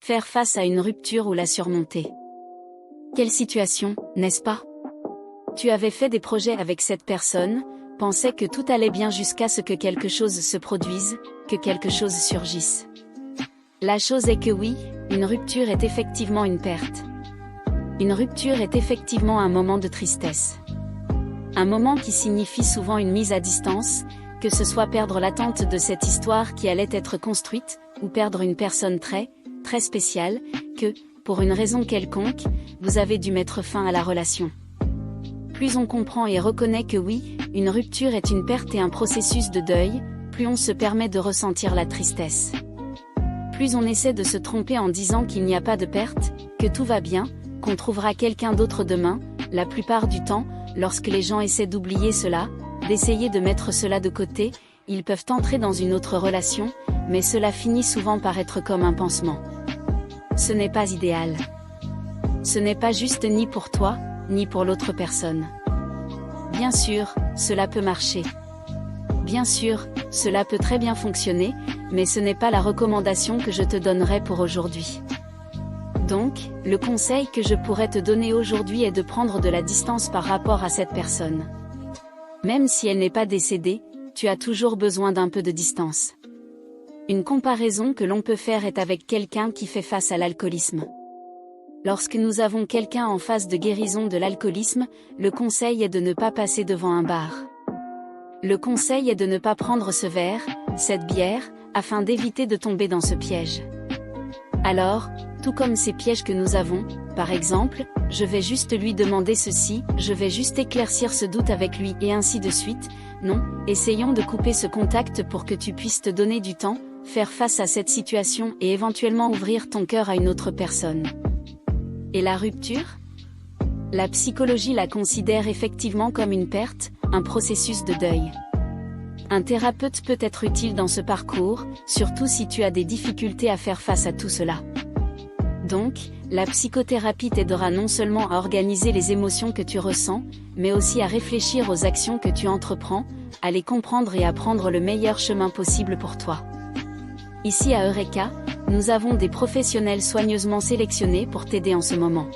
faire face à une rupture ou la surmonter. Quelle situation, n'est-ce pas? Tu avais fait des projets avec cette personne, pensais que tout allait bien jusqu'à ce que quelque chose se produise, que quelque chose surgisse. La chose est que oui, une rupture est effectivement une perte. Une rupture est effectivement un moment de tristesse. Un moment qui signifie souvent une mise à distance, que ce soit perdre l'attente de cette histoire qui allait être construite, ou perdre une personne très spéciale, que, pour une raison quelconque, vous avez dû mettre fin à la relation. Plus on comprend et reconnaît que oui, une rupture est une perte et un processus de deuil, plus on se permet de ressentir la tristesse. Plus on essaie de se tromper en disant qu'il n'y a pas de perte, que tout va bien, qu'on trouvera quelqu'un d'autre demain, la plupart du temps, lorsque les gens essaient d'oublier cela, d'essayer de mettre cela de côté, ils peuvent entrer dans une autre relation, mais cela finit souvent par être comme un pansement. Ce n'est pas idéal. Ce n'est pas juste ni pour toi, ni pour l'autre personne. Bien sûr, cela peut marcher. Bien sûr, cela peut très bien fonctionner, mais ce n'est pas la recommandation que je te donnerai pour aujourd'hui. Donc, le conseil que je pourrais te donner aujourd'hui est de prendre de la distance par rapport à cette personne. Même si elle n'est pas décédée, tu as toujours besoin d'un peu de distance. Une comparaison que l'on peut faire est avec quelqu'un qui fait face à l'alcoolisme. Lorsque nous avons quelqu'un en phase de guérison de l'alcoolisme, le conseil est de ne pas passer devant un bar. Le conseil est de ne pas prendre ce verre, cette bière, afin d'éviter de tomber dans ce piège. Alors, tout comme ces pièges que nous avons, par exemple, je vais juste lui demander ceci, je vais juste éclaircir ce doute avec lui et ainsi de suite, non, essayons de couper ce contact pour que tu puisses te donner du temps, faire face à cette situation et éventuellement ouvrir ton cœur à une autre personne. Et la rupture? La psychologie la considère effectivement comme une perte, un processus de deuil. Un thérapeute peut être utile dans ce parcours, surtout si tu as des difficultés à faire face à tout cela. Donc, la psychothérapie t'aidera non seulement à organiser les émotions que tu ressens, mais aussi à réfléchir aux actions que tu entreprends, à les comprendre et à prendre le meilleur chemin possible pour toi. Ici à Eureka, nous avons des professionnels soigneusement sélectionnés pour t'aider en ce moment.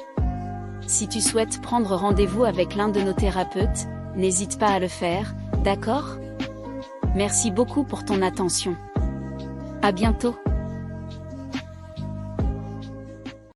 Si tu souhaites prendre rendez-vous avec l'un de nos thérapeutes, n'hésite pas à le faire, d'accord? Merci beaucoup pour ton attention. À bientôt.